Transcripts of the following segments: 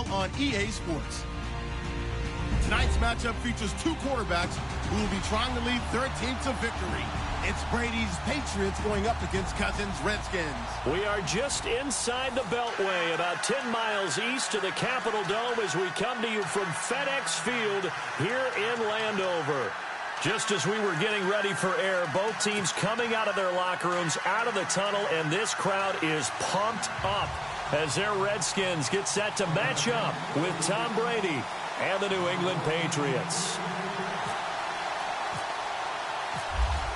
ESL on EA Sports. Tonight's matchup features two quarterbacks who will be trying to lead their team to victory. It's Brady's Patriots going up against Cousins' Redskins. We are just inside the Beltway, about 10 miles east of the Capitol Dome as we come to you from FedEx Field here in Landover. Just as we were getting ready for air, both teams coming out of their locker rooms, out of the tunnel, and this crowd is pumped up as their Redskins get set to match up with Tom Brady and the New England Patriots.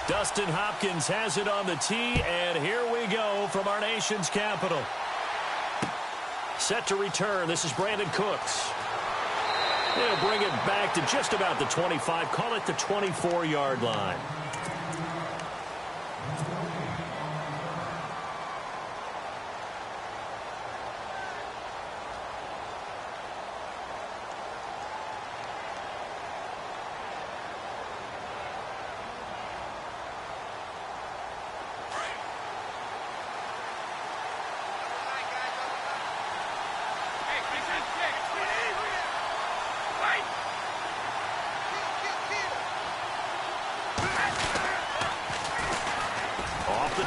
Dustin Hopkins has it on the tee, and here we go from our nation's capital. Set to return. This is Brandon Cooks. They'll bring it back to just about the 25. Call it the 24-yard line.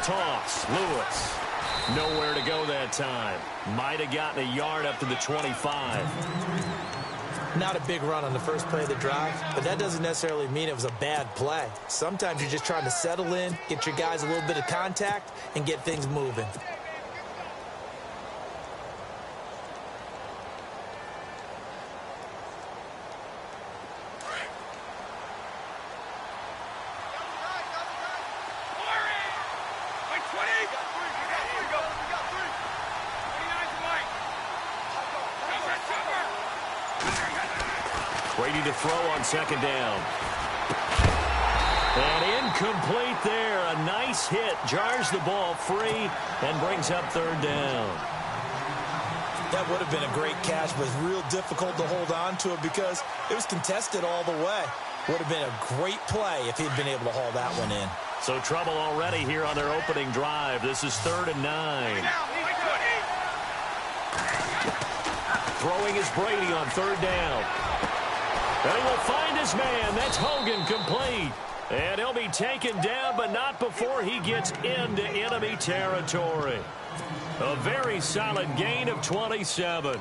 Toss. Lewis. Nowhere to go that time. Might have gotten a yard up to the 25. Not a big run on the first play of the drive, but that doesn't necessarily mean it was a bad play. Sometimes you're just trying to settle in, get your guys a little bit of contact, and get things moving. Brady to throw on second down. And incomplete there. A nice hit. Jars the ball free and brings up third down. That would have been a great catch, but it's real difficult to hold on to it because it was contested all the way. Would have been a great play if he'd been able to haul that one in. So trouble already here on their opening drive. This is 3rd and 9. Throwing is Brady on 3rd down. And he will find his man. That's Hogan, complete. And he'll be taken down, but not before he gets into enemy territory. A very solid gain of 27.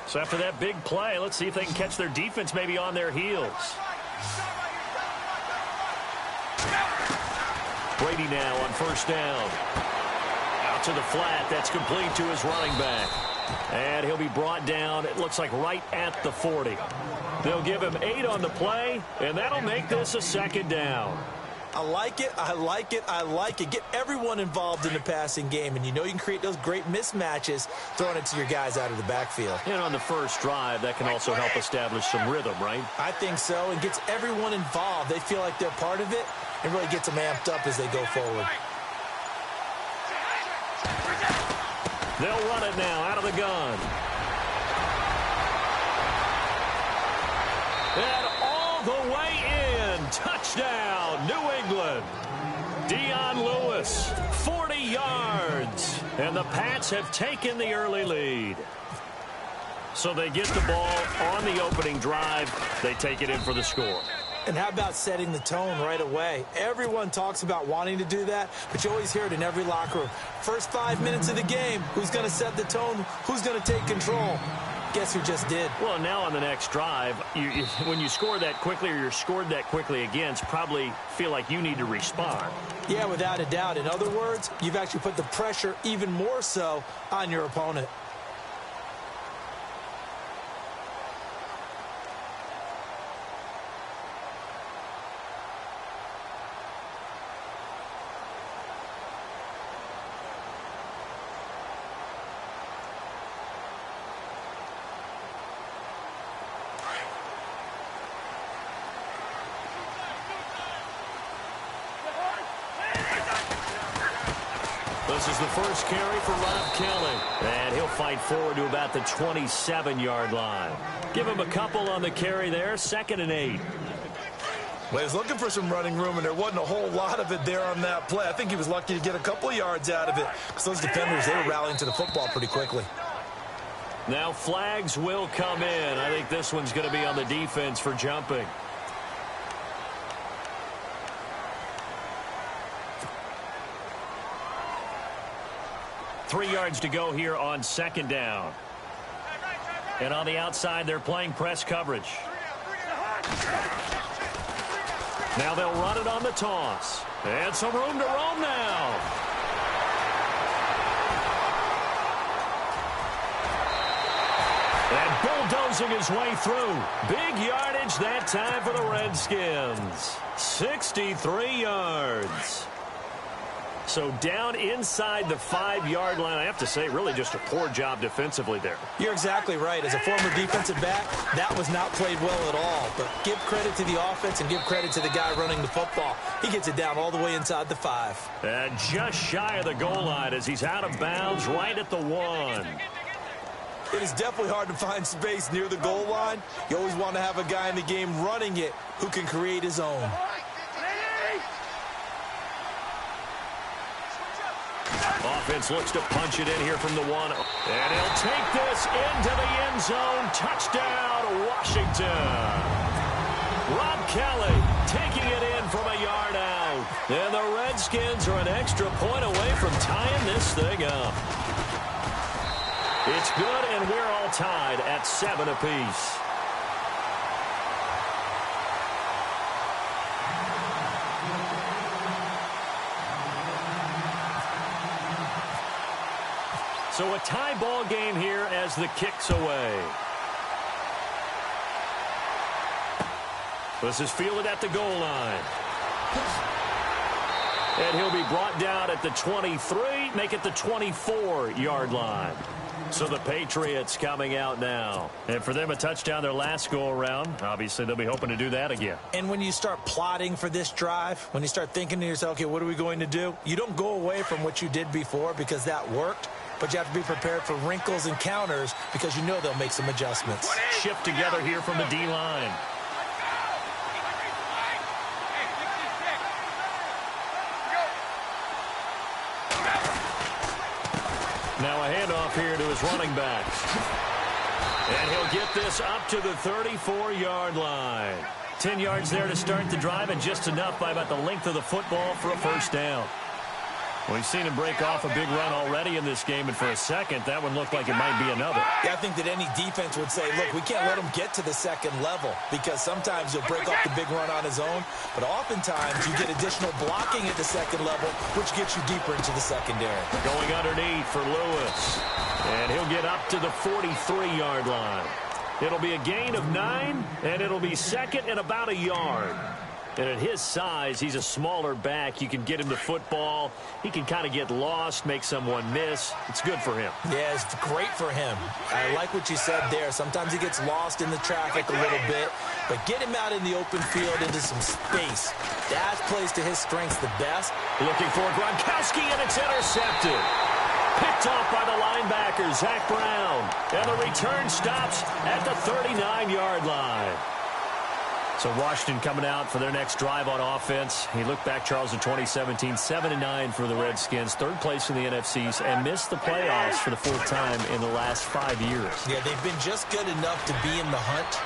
So after that big play, let's see if they can catch their defense maybe on their heels. Brady now on 1st down. Out to the flat. That's complete to his running back. And he'll be brought down, it looks like right at the 40. They'll give him 8 on the play, and that'll make this a 2nd down. I like it, I like it, I like it. Get everyone involved in the passing game, and you know you can create those great mismatches throwing it to your guys out of the backfield. And on the first drive, that can also help establish some rhythm, right? I think so, and gets everyone involved. They feel like they're part of it, and really gets them amped up as they go forward. They'll run it now out of the gun. And all the way in. Touchdown, New England. Dion Lewis, 40 yards. And the Pats have taken the early lead. So they get the ball on the opening drive. They take it in for the score. And how about setting the tone right away? Everyone talks about wanting to do that, but you always hear it in every locker room. First 5 minutes of the game, who's going to set the tone? Who's going to take control? Guess who just did? Well, now on the next drive, when you score that quickly or you're scored that quickly against, probably feel like you need to respond. Yeah, without a doubt. In other words, you've actually put the pressure even more so on your opponent. This is the first carry for Rob Kelly. And he'll fight forward to about the 27-yard line. Give him a couple on the carry there. 2nd and 8. Well, he was looking for some running room, and there wasn't a whole lot of it there on that play. I think he was lucky to get a couple of yards out of it because those defenders, they were rallying to the football pretty quickly. Now flags will come in. I think this one's going to be on the defense for jumping. Three yards to go here on second down. And on the outside, they're playing press coverage. Now they'll run it on the toss. And some room to roam now. And bulldozing his way through. Big yardage that time for the Redskins. 63 yards. So down inside the 5-yard line. I have to say, really just a poor job defensively there. You're exactly right. As a former defensive back, that was not played well at all. But give credit to the offense and give credit to the guy running the football. He gets it down all the way inside the 5. And just shy of the goal line as he's out of bounds right at the 1. It is definitely hard to find space near the goal line. You always want to have a guy in the game running it who can create his own. Offense looks to punch it in here from the 1. And he'll take this into the end zone. Touchdown, Washington. Rob Kelly taking it in from a yard out. And the Redskins are an extra point away from tying this thing up. It's good, and we're all tied at 7 apiece. So a tie ball game here as the kick's away. This is fielded at the goal line. And he'll be brought down at the 23, make it the 24-yard line. So the Patriots coming out now. And for them, a touchdown their last go-around. Obviously, they'll be hoping to do that again. And when you start plotting for this drive, when you start thinking to yourself, okay, what are we going to do? You don't go away from what you did before because that worked. But you have to be prepared for wrinkles and counters because you know they'll make some adjustments. Shift together here from the D-line. Now a handoff here to his running back. And he'll get this up to the 34-yard line. 10 yards there to start the drive, and just enough by about the length of the football for a first down. Well, we've seen him break off a big run already in this game, and for a second, that one looked like it might be another. Yeah, I think that any defense would say, look, we can't let him get to the second level because sometimes he'll break off the big run on his own, but oftentimes you get additional blocking at the second level, which gets you deeper into the secondary. Going underneath for Lewis, and he'll get up to the 43-yard line. It'll be a gain of 9, and it'll be second and about a yard. And at his size, he's a smaller back. You can get him the football. He can kind of get lost, make someone miss. It's good for him. Yeah, it's great for him. I like what you said there. Sometimes he gets lost in the traffic a little bit, but get him out in the open field into some space. That plays to his strengths the best. Looking for Gronkowski, and it's intercepted. Picked off by the linebacker, Zach Brown. And the return stops at the 39-yard line. So Washington coming out for their next drive on offense. He looked back, Charles, in 2017, 7-9 for the Redskins, third place in the NFCs, and missed the playoffs for the fourth time in the last 5 years. Yeah, they've been just good enough to be in the hunt,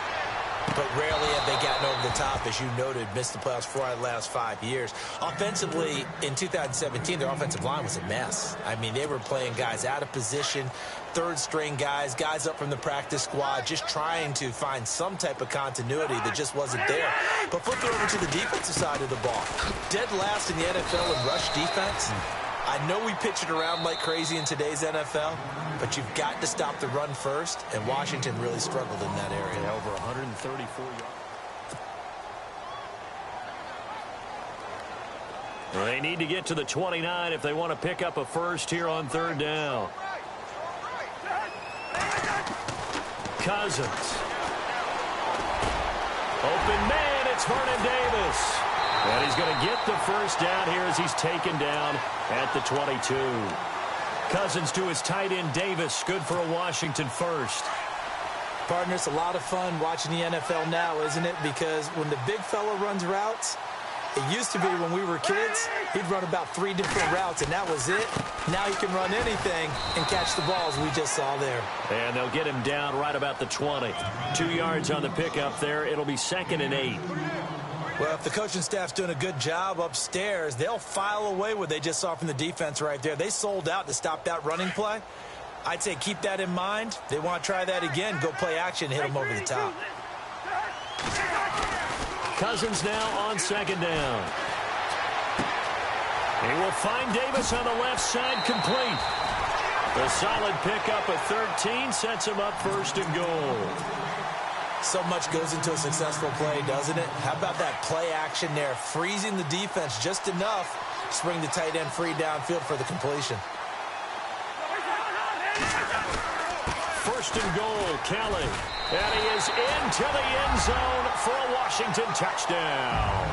but rarely have they gotten over the top. As you noted, missed the playoffs 4 out of the last 5 years. Offensively, in 2017, their offensive line was a mess. I mean, they were playing guys out of position, third-string guys, guys up from the practice squad, just trying to find some type of continuity that just wasn't there. But flip it over to the defensive side of the ball. Dead last in the NFL in rush defense. I know we pitch it around like crazy in today's NFL, but you've got to stop the run first, and Washington really struggled in that area. Yeah, over 134 yards. Well, they need to get to the 29 if they want to pick up a first here on third down. Cousins. Open man, it's Vernon Davis. And he's going to get the first down here as he's taken down at the 22. Cousins to his tight end, Davis. Good for a Washington first. Partner, it's a lot of fun watching the NFL now, isn't it? Because when the big fella runs routes, it used to be when we were kids, he'd run about 3 different routes, and that was it. Now he can run anything and catch the balls we just saw there. And they'll get him down right about the 20. 2 yards on the pickup there. It'll be 2nd and 8. Well, if the coaching staff's doing a good job upstairs, they'll file away what they just saw from the defense right there. They sold out to stop that running play. I'd say keep that in mind. They want to try that again. Go play action, hit them over the top. Cousins now on 2nd down. He will find Davis on the left side, complete. The solid pickup at 13 sets him up 1st and goal. So much goes into a successful play, doesn't it? How about that play action there? Freezing the defense just enough to bring the tight end free downfield for the completion. 1st and goal, Kelly. And he is into the end zone for a Washington touchdown.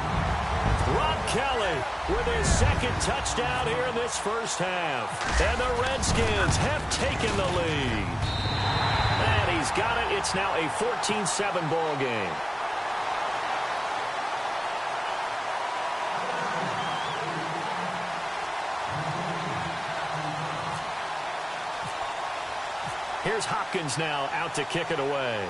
Rob Kelly with his 2nd touchdown here in this first half. And the Redskins have taken the lead. And he's got it. It's now a 14-7 ball game. Here's Hopkins now out to kick it away.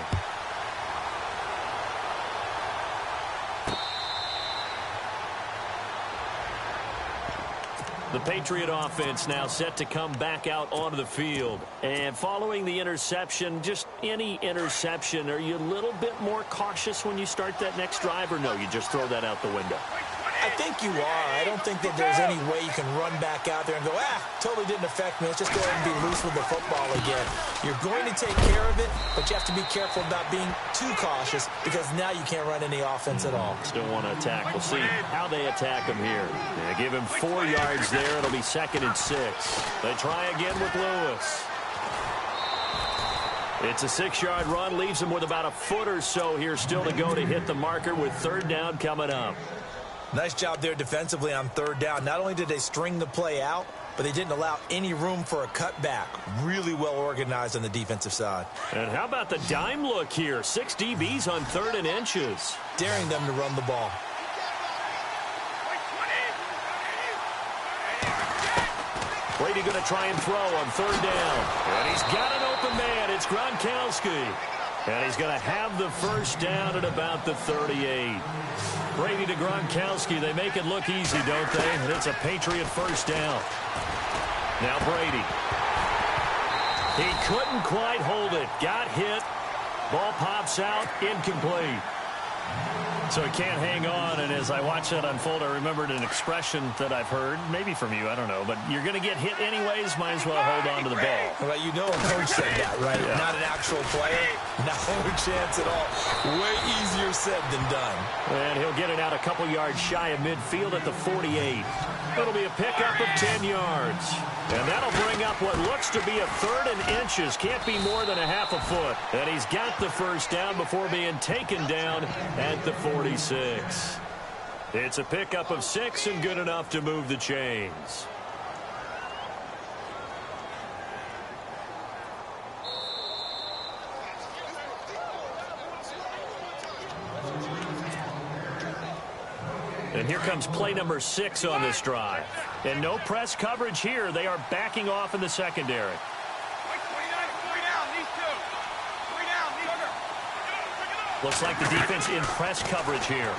The Patriot offense now set to come back out onto the field. And following the interception, just any interception, are you a little bit more cautious when you start that next drive, or no, you just throw that out the window? I think you are. I don't think that there's any way you can run back out there and go, totally didn't affect me. Let's just go ahead and be loose with the football again. You're going to take care of it, but you have to be careful about being too cautious because now you can't run any offense at all. Still want to attack. We'll see how they attack him here. They give him 4 yards there. It'll be 2nd and 6. They try again with Lewis. It's a 6-yard run. Leaves him with about a foot or so here still to go to hit the marker with 3rd down coming up. Nice job there defensively on 3rd down. Not only did they string the play out, but they didn't allow any room for a cutback. Really well organized on the defensive side. And how about the dime look here? 6 DBs on 3rd and inches. Daring them to run the ball. Brady going to try and throw on 3rd down. And he's got an open man. It's Gronkowski. And he's going to have the 1st down at about the 38. Brady to Gronkowski. They make it look easy, don't they? And it's a Patriot 1st down. Now Brady. He couldn't quite hold it. Got hit. Ball pops out. Incomplete. So he can't hang on, and as I watch that unfold, I remembered an expression that I've heard, maybe from you, I don't know, but you're going to get hit anyways, might as well hold on to the ball. Well, you know a coach said that, right? Yeah. Not an actual player, not a chance at all. Way easier said than done. And he'll get it out a couple yards shy of midfield at the 48. It'll be a pickup of 10 yards. And that'll bring up what looks to be a 3rd and inches. Can't be more than a half a foot. And he's got the 1st down before being taken down at the 46. It's a pickup of 6 and good enough to move the chains. And here comes play number 6 on this drive. And no press coverage here. They are backing off in the secondary. Looks like the defense in press coverage here.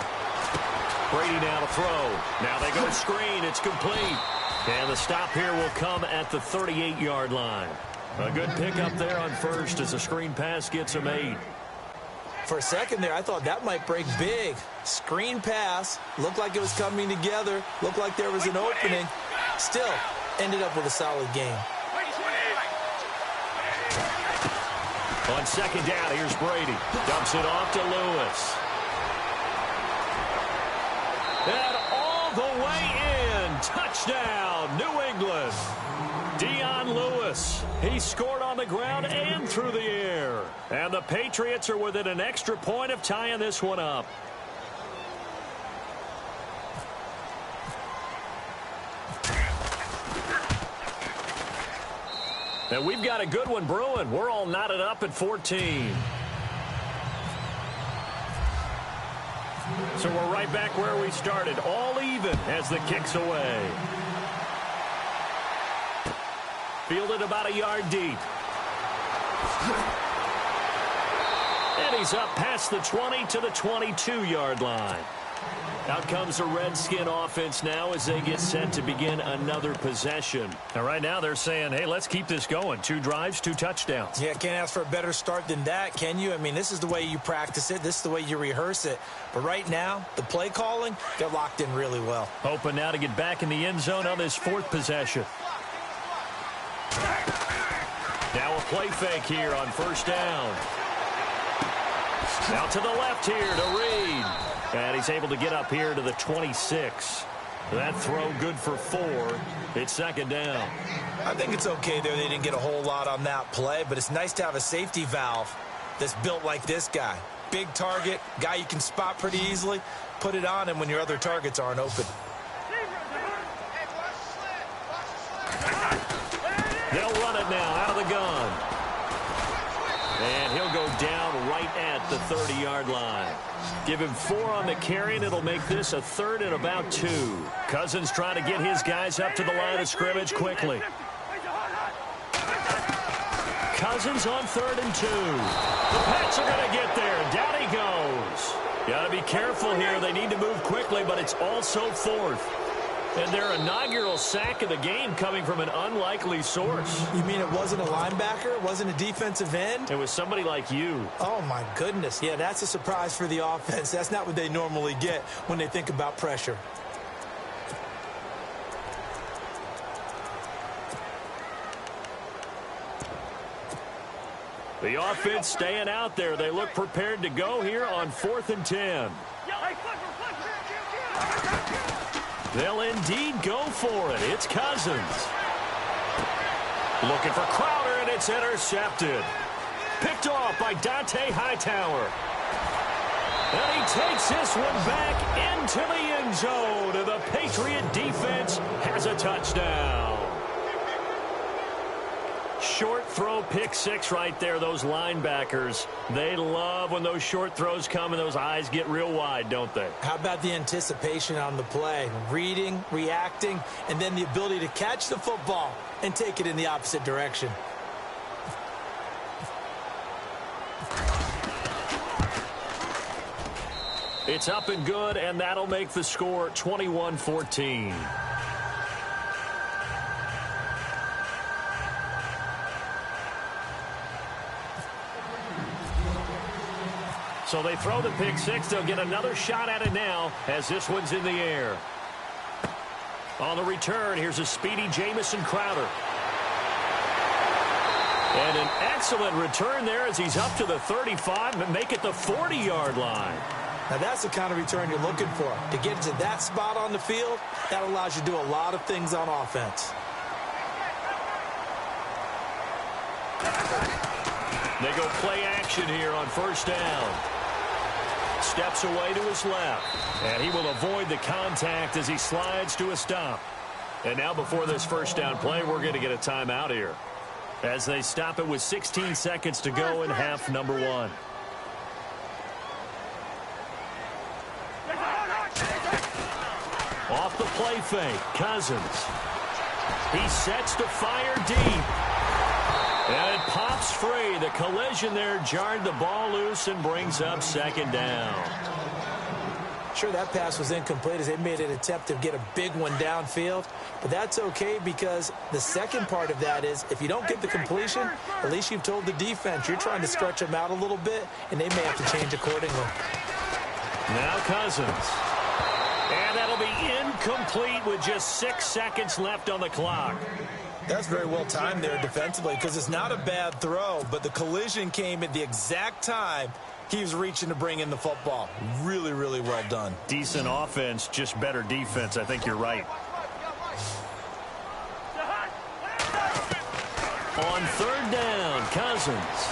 Brady now to throw. Now they go screen. It's complete. And the stop here will come at the 38-yard line. A good pickup there on 1st as the screen pass gets him 8. For a second there, I thought that might break big. Screen pass. Looked like it was coming together. Looked like there was an opening. Still, ended up with a solid game. On 2nd down, here's Brady. Dumps it off to Lewis. And all the way in. Touchdown, New England. Dion Lewis. He scored on the ground and through the air. And the Patriots are within an extra point of tying this one up. And we've got a good one brewing. We're all knotted up at 14. So we're right back where we started, all even as the kick's away. Fielded about a yard deep. And he's up past the 20 to the 22-yard line. Out comes the Redskin offense now as they get set to begin another possession. And right now they're saying, hey, let's keep this going. 2 drives, 2 touchdowns. Yeah, can't ask for a better start than that, can you? I mean, this is the way you practice it. This is the way you rehearse it. But right now, the play calling, they're locked in really well. Hoping now to get back in the end zone on this 4th possession. Now a play fake here on 1st down. Now to the left here to Reed. And he's able to get up here to the 26. That throw good for 4. It's 2nd down. I think it's okay there. They didn't get a whole lot on that play, but it's nice to have a safety valve that's built like this guy. Big target, guy you can spot pretty easily. Put it on him when your other targets aren't open. They'll run it now out of the gun. And he'll go down right at the 30-yard line. Give him 4 on the carry, and it'll make this a 3rd and about 2. Cousins trying to get his guys up to the line of scrimmage quickly. Cousins on 3rd and 2. The Pats are going to get there. Down he goes. Got to be careful here. They need to move quickly, but it's also 4th. And their inaugural sack of the game coming from an unlikely source. You mean it wasn't a linebacker? It wasn't a defensive end? It was somebody like you. Oh, my goodness. Yeah, that's a surprise for the offense. That's not what they normally get when they think about pressure. The offense staying out there. They look prepared to go here on 4th and 10. They'll indeed go for it. It's Cousins. Looking for Crowder, and it's intercepted. Picked off by Dante Hightower. And he takes this one back into the end zone, and the Patriot defense has a touchdown. Short throw, pick 6 right there. Those linebackers, they love when those short throws come and those eyes get real wide, don't they? How about the anticipation on the play? Reading, reacting, and then the ability to catch the football and take it in the opposite direction. It's up and good, and that'll make the score 21-14. So they throw the pick 6. They'll get another shot at it now as this one's in the air. On the return, here's a speedy Jamison Crowder. And an excellent return there as he's up to the 35 and make it the 40-yard line. Now that's the kind of return you're looking for. To get to that spot on the field, that allows you to do a lot of things on offense. They go play action here on 1st down. Steps away to his left. And he will avoid the contact as he slides to a stop. And now before this 1st down play, we're going to get a timeout here, as they stop it with 16 seconds to go in half number 1. Off the play fake, Cousins. He sets to fire deep. And it pops free. The collision there jarred the ball loose and brings up 2nd down. Sure, that pass was incomplete as they made an attempt to get a big one downfield. But that's okay because the second part of that is if you don't get the completion, at least you've told the defense you're trying to stretch them out a little bit, and they may have to change accordingly. Now Cousins. And that'll be incomplete with just 6 seconds left on the clock. That's very well timed there defensively because it's not a bad throw, but the collision came at the exact time he was reaching to bring in the football. Really, really well done. Decent offense, just better defense. I think you're right. On 3rd down, Cousins.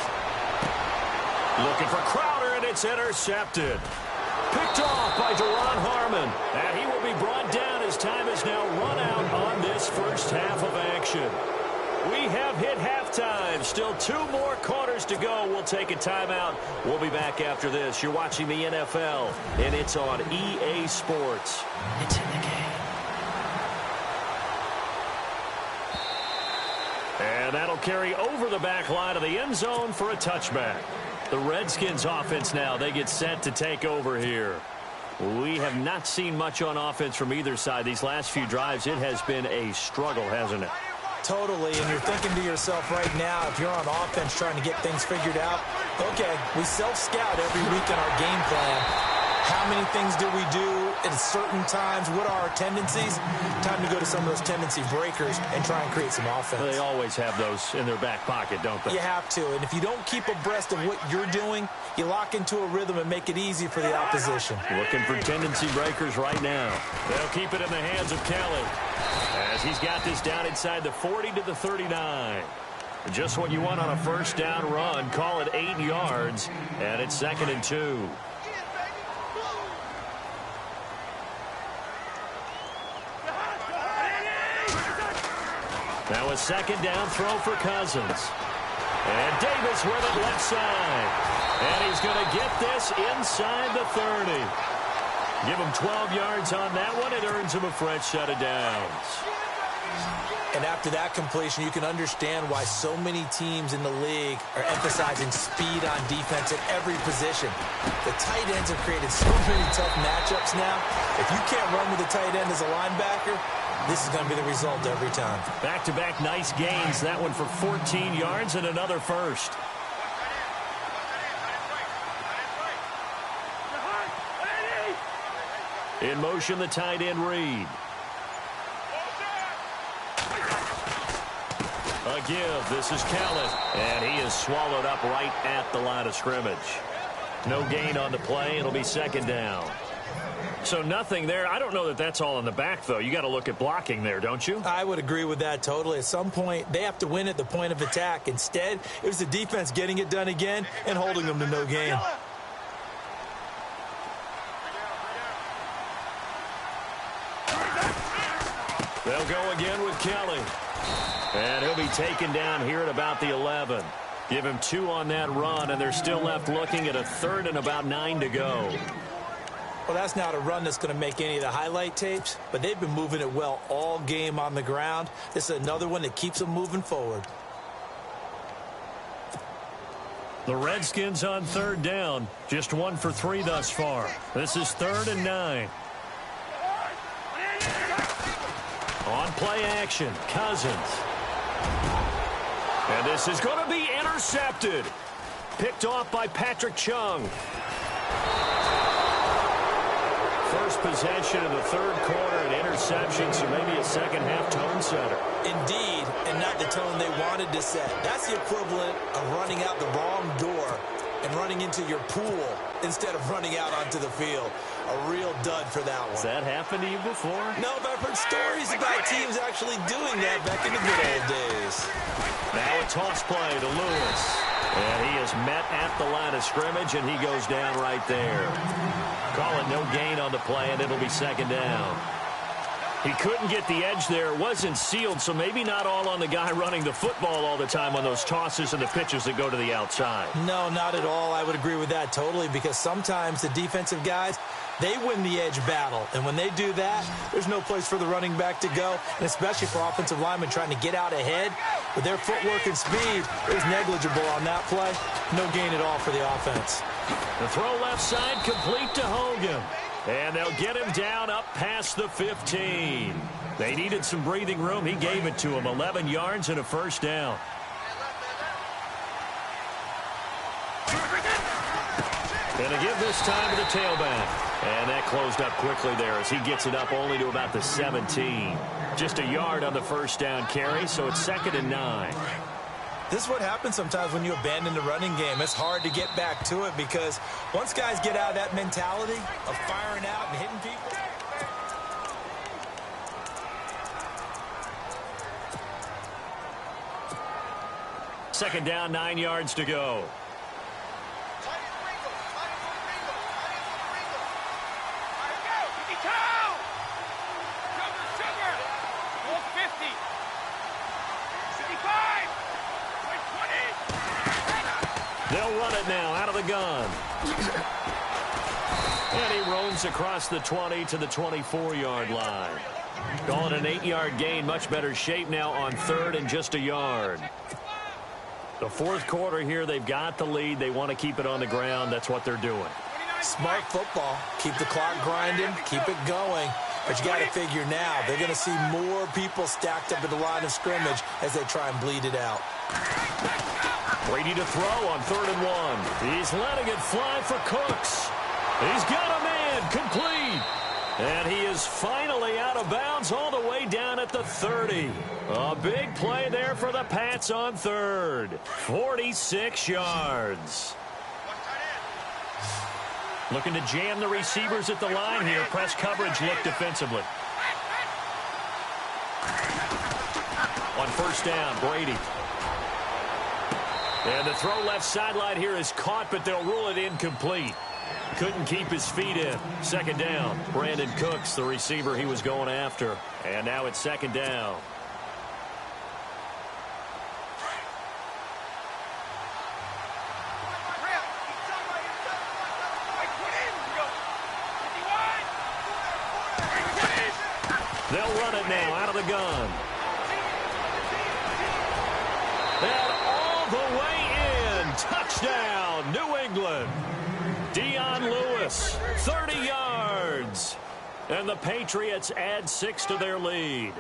Looking for Crowder, and it's intercepted. Picked off by Deron Harmon. And he will be brought down as time is now run out on this first half of action. We have hit halftime. Still 2 more quarters to go. We'll take a timeout. We'll be back after this. You're watching the NFL, and it's on EA Sports. It's in the game. And that'll carry over the back line of the end zone for a touchback. The Redskins offense now, they get set to take over here. We have not seen much on offense from either side. These last few drives, it has been a struggle, hasn't it? Totally, and you're thinking to yourself right now, if you're on offense trying to get things figured out, okay, we self-scout every week in our game plan. How many things do we do at certain times? What are our tendencies? Time to go to some of those tendency breakers and try and create some offense. Well, they always have those in their back pocket, don't they? You have to, and if you don't keep abreast of what you're doing, you lock into a rhythm and make it easy for the opposition. Looking for tendency breakers right now. They'll keep it in the hands of Kelly as he's got this down inside the 40 to the 39. Just what you want on a first down run. Call it 8 yards, and it's 2nd and 2. Now a 2nd down throw for Cousins. And Davis with it left side. And he's going to get this inside the 30. Give him 12 yards on that one. It earns him a fresh set of downs. And after that completion, you can understand why so many teams in the league are emphasizing speed on defense at every position. The tight ends have created so many tough matchups now. If you can't run with a tight end as a linebacker, this is going to be the result every time. Back-to-back nice gains. That one for 14 yards and another first. In motion, the tight end Reed. A give. This is Callis. And he is swallowed up right at the line of scrimmage. No gain on the play. It'll be 2nd down. So nothing there. I don't know that that's all in the back, though. You got to look at blocking there, don't you? I would agree with that totally. At some point, they have to win at the point of attack. Instead, it was the defense getting it done again and holding them to no gain. They'll go again with Kelly. And he'll be taken down here at about the 11. Give him 2 on that run, and they're still left looking at a 3rd and about 9 to go. Well, that's not a run that's going to make any of the highlight tapes, but they've been moving it well all game on the ground. This is another one that keeps them moving forward. The Redskins on 3rd down. Just 1 for 3 thus far. This is 3rd and 9. On play action, Cousins. And this is going to be intercepted. Picked off by Patrick Chung. First possession of the 3rd quarter, an interception, so maybe a second-half tone setter. Indeed, and not the tone they wanted to set. That's the equivalent of running out the wrong door and running into your pool instead of running out onto the field. A real dud for that one. Has that happened to you before? No, but I've heard stories about teams actually doing that back in the good old days. Now a toss play to Lewis. And he is met at the line of scrimmage, and he goes down right there. Call it no gain on the play, and it'll be 2nd down. He couldn't get the edge there. It wasn't sealed, so maybe not all on the guy running the football all the time on those tosses and the pitches that go to the outside. No, not at all. I would agree with that totally, because sometimes the defensive guys, they win the edge battle. And when they do that, there's no place for the running back to go, and especially for offensive linemen trying to get out ahead. With their footwork and speed, it was negligible on that play. No gain at all for the offense. The throw left side complete to Hogan. And they'll get him down up past the 15. They needed some breathing room. He gave it to him. 11 yards and a first down. And a give this time to the tailback. And that closed up quickly there as he gets it up only to about the 17. Just a yard on the first down carry, so it's 2nd and 9. This is what happens sometimes when you abandon the running game. It's hard to get back to it because once guys get out of that mentality of firing out and hitting people. 2nd down, 9 yards to go. They'll run it now out of the gun. And he roams across the 20 to the 24-yard line. Calling an 8-yard gain. Much better shape now on third and just a yard. The fourth quarter here, they've got the lead. They want to keep it on the ground. That's what they're doing. Smart football. Keep the clock grinding. Keep it going. But you got to figure now, they're going to see more people stacked up at the line of scrimmage as they try and bleed it out. Brady to throw on 3rd and 1. He's letting it fly for Cooks. He's got a man complete. And he is finally out of bounds all the way down at the 30. A big play there for the Pats on third. 46 yards. Looking to jam the receivers at the line here. Press coverage look defensively. On first down, Brady. And the throw left sideline here is caught, but they'll rule it incomplete. Couldn't keep his feet in. Second down. Brandon Cooks, the receiver he was going after. And now it's second down. They'll run it now out of the gun. And all the way in. Touchdown, New England. Dion Lewis, 30 yards. And the Patriots add 6 to their lead.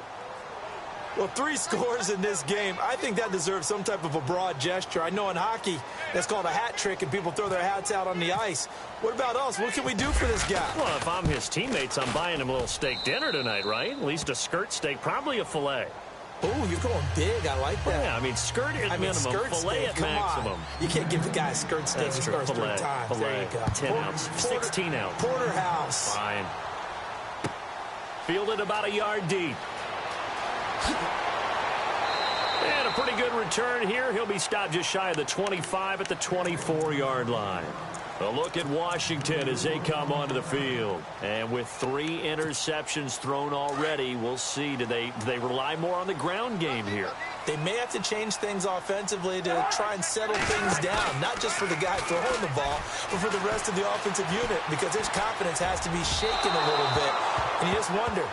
Well, 3 scores in this game. I think that deserves some type of a broad gesture. I know in hockey, that's called a hat trick, and people throw their hats out on the ice. What about us? What can we do for this guy? Well, if I'm his teammates, I'm buying him a little steak dinner tonight, right? At least a skirt steak, probably a filet. Oh, you're going big. I like that. Yeah, I mean, skirt at minimum, skirt filet steak, at come maximum. on. You can't give the guy a skirt steak his first 3 times. There you go. 10 ounce, 16 ounce. Porterhouse. Fine. Fielded about a yard deep. And a pretty good return here. He'll be stopped just shy of the 25 at the 24-yard line. A look at Washington as they come onto the field. And with 3 interceptions thrown already, we'll see. Do they rely more on the ground game here? They may have to change things offensively to try and settle things down, not just for the guy throwing the ball, but for the rest of the offensive unit, because his confidence has to be shaken a little bit. And you just wonder.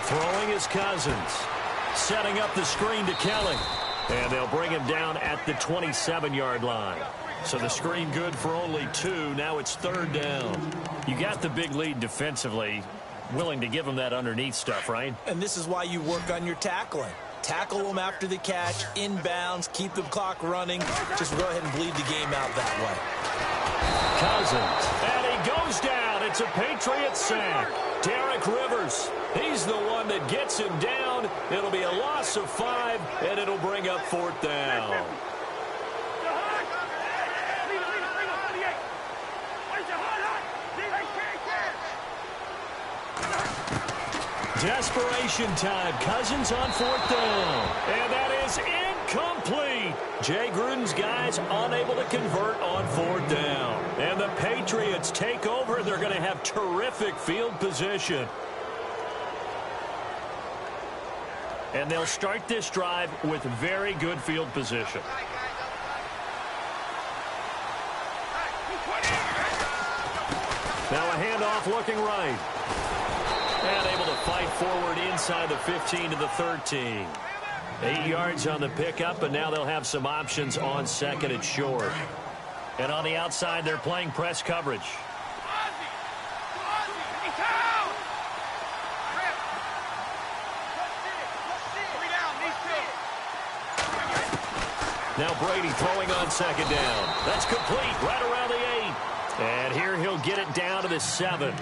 Throwing is Cousins. Setting up the screen to Kelly. And they'll bring him down at the 27-yard line. So the screen good for only 2. Now it's 3rd down. You got the big lead defensively. Willing to give him that underneath stuff, right? And this is why you work on your tackling. Tackle them after the catch, inbounds, keep the clock running. Just go ahead and bleed the game out that way. Cousins. And he goes down. It's a Patriot sack. Derek Rivers. He's the one that gets him down. It'll be a loss of 5, and it'll bring up 4th down. Desperation time. Cousins on 4th down. And that is incomplete. Jay Gruden's guys unable to convert on 4th down. And the Patriots take over. They're going to have terrific field position. And they'll start this drive with very good field position. Now a handoff looking right. And able to fight forward inside the 15 to the 13. 8 yards on the pickup, and now they'll have some options on 2nd and short. And on the outside, they're playing press coverage. Now Brady throwing on 2nd down. That's complete right around the 8. And here he'll get it down to the 7.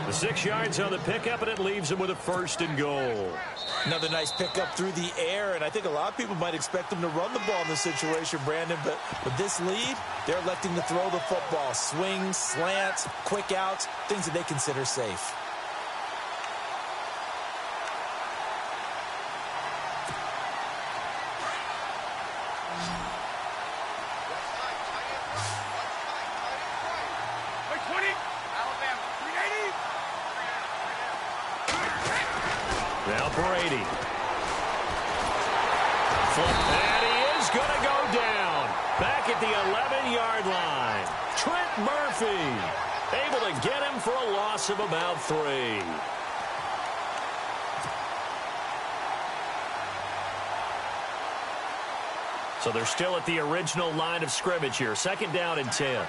The 6 yards on the pickup, and it leaves him with a 1st and goal. Another nice pickup through the air, and I think a lot of people might expect them to run the ball in this situation, Brandon, but with this lead, they're electing to throw the football. Swings, slants, quick outs, things that they consider safe. Now Brady. And he is going to go down. Back at the 11-yard line. Trent Murphy able to get him for a loss of about 3. So they're still at the original line of scrimmage here. 2nd down and 10.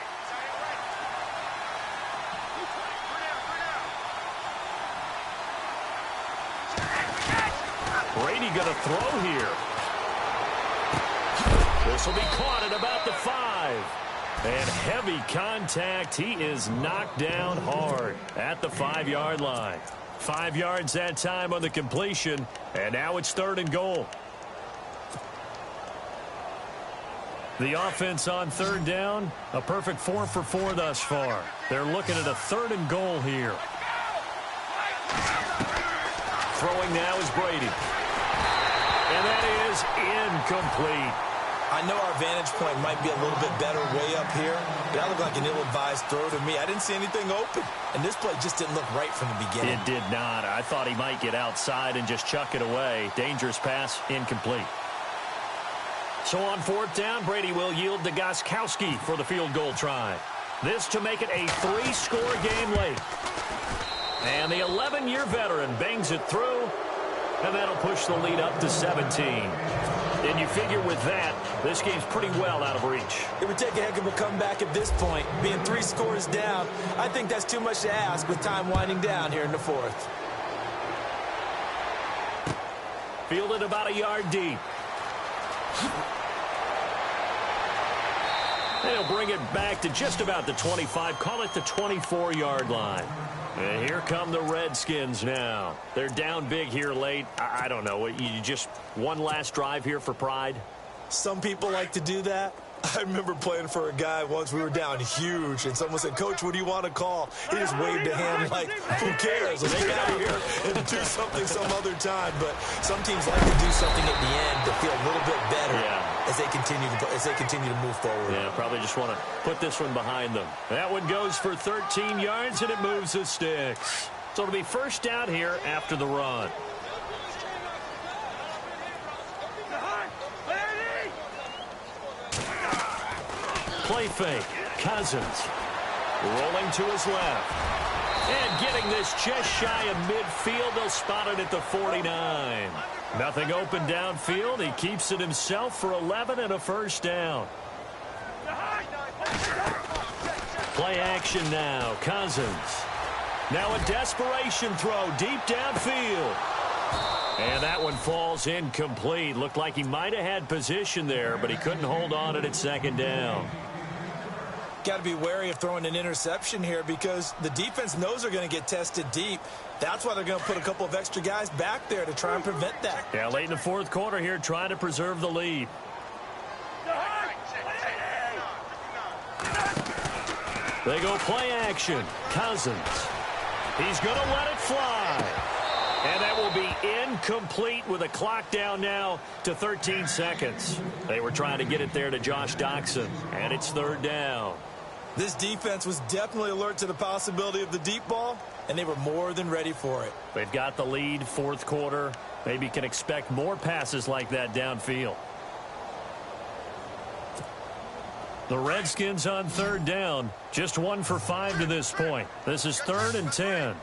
Brady going to throw here. This will be caught at about the 5. And heavy contact. He is knocked down hard at the 5-yard line. 5 yards that time on the completion. And now it's 3rd and goal. The offense on 3rd down, a perfect 4 for 4 thus far. They're looking at a 3rd and goal here. Throwing now is Brady. And that is incomplete. I know our vantage point might be a little bit better way up here, but that looked like an ill-advised throw to me. I didn't see anything open, and this play just didn't look right from the beginning. It did not. I thought he might get outside and just chuck it away. Dangerous pass, incomplete. So on 4th down, Brady will yield to Gostkowski for the field goal try. This to make it a 3-score game late. And the 11-year veteran bangs it through, and that'll push the lead up to 17. And you figure with that, this game's pretty well out of reach. It would take a heck of a comeback at this point. Being 3 scores down, I think that's too much to ask with time winding down here in the 4th. Fielded about a yard deep. They'll bring it back to just about the 25. Call it the 24-yard line. And here come the Redskins now. They're down big here late. I don't know. You just one last drive here for pride? Some people like to do that. I remember playing for a guy once. We were down huge, and someone said, "Coach, what do you want to call?" He just waved a hand like, "Who cares? Let's get out of here and do something some other time." But some teams like to do something at the end to feel a little bit better as they continue to move forward. Yeah, probably just want to put this one behind them. That one goes for 13 yards, and it moves the sticks. So it'll be 1st down here after the run. Play fake. Cousins rolling to his left. And getting this just shy of midfield. They'll spot it at the 49. Nothing open downfield. He keeps it himself for 11 and a 1st down. Play action now. Cousins. Now a desperation throw deep downfield. And that one falls incomplete. Looked like he might have had position there, but he couldn't hold on it at 2nd down. Got to be wary of throwing an interception here because the defense knows they're going to get tested deep. That's why they're going to put a couple of extra guys back there to try and prevent that. Yeah, late in the 4th quarter here, trying to preserve the lead. They go play action. Cousins. He's going to let it fly. And that will be incomplete with a clock down now to 13 seconds. They were trying to get it there to Josh Doxson, and it's 3rd down. This defense was definitely alert to the possibility of the deep ball, and they were more than ready for it. They've got the lead, 4th quarter. Maybe can expect more passes like that downfield. The Redskins on 3rd down, just 1 for 5 to this point. This is 3rd and 10.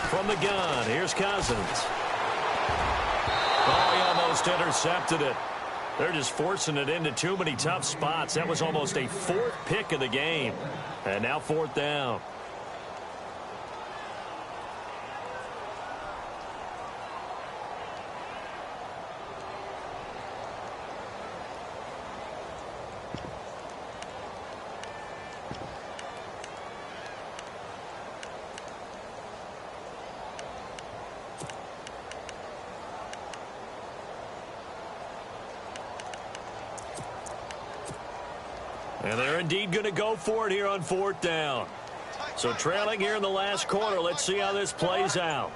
From the gun, here's Cousins. Oh, he almost intercepted it. They're just forcing it into too many tough spots. That was almost a 4th pick of the game. And now 4th down. And they're indeed going to go for it here on 4th down. So trailing here in the last quarter. Let's see how this plays out.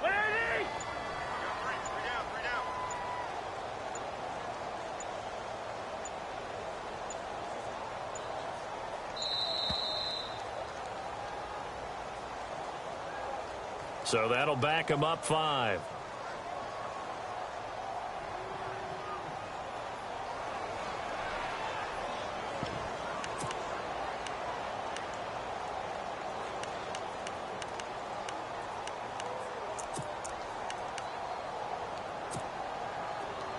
So that'll back him up 5.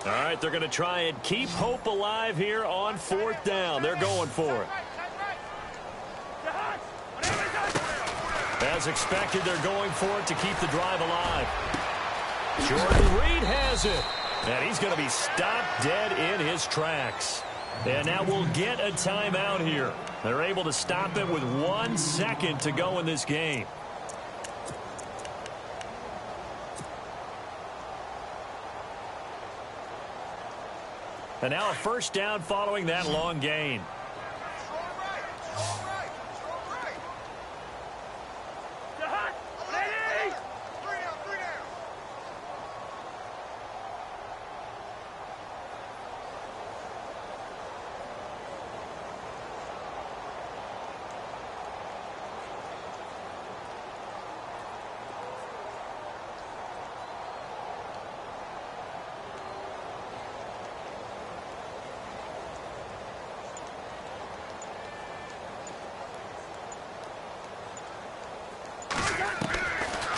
All right, they're going to try and keep hope alive here on 4th down. They're going for it. As expected, they're going for it to keep the drive alive. Jordan Reed has it. And he's going to be stopped dead in his tracks. And now we'll get a timeout here. They're able to stop it with 1 second to go in this game. And now a 1st down following that long gain.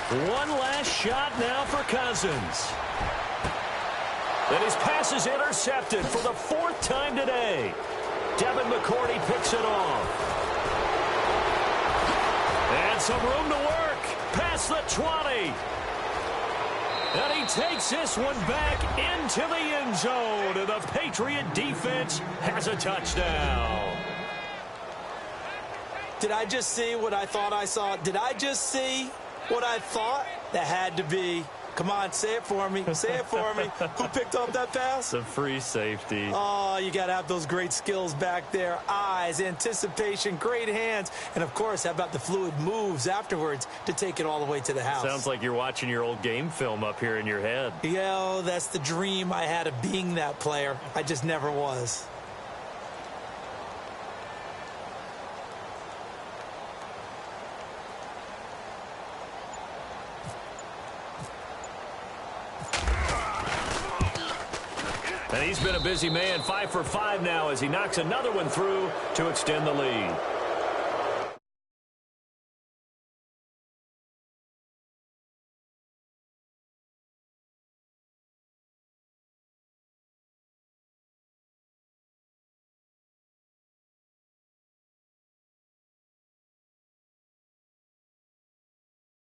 One last shot now for Cousins. Then his pass is intercepted for the 4th time today. Devin McCourty picks it off. And some room to work. Past the 20. And he takes this one back into the end zone. And the Patriot defense has a touchdown. Did I just see what I thought I saw? Did I just see what I thought? That had to be. Come on, say it for me. Say it for me. Who picked up that pass? The free safety. Oh, you got to have those great skills back there. Eyes, anticipation, great hands. And, of course, how about the fluid moves afterwards to take it all the way to the house? Sounds like you're watching your old game film up here in your head. Yeah, that's the dream I had of being that player. I just never was. And he's been a busy man, 5 for 5 now as he knocks another one through to extend the lead.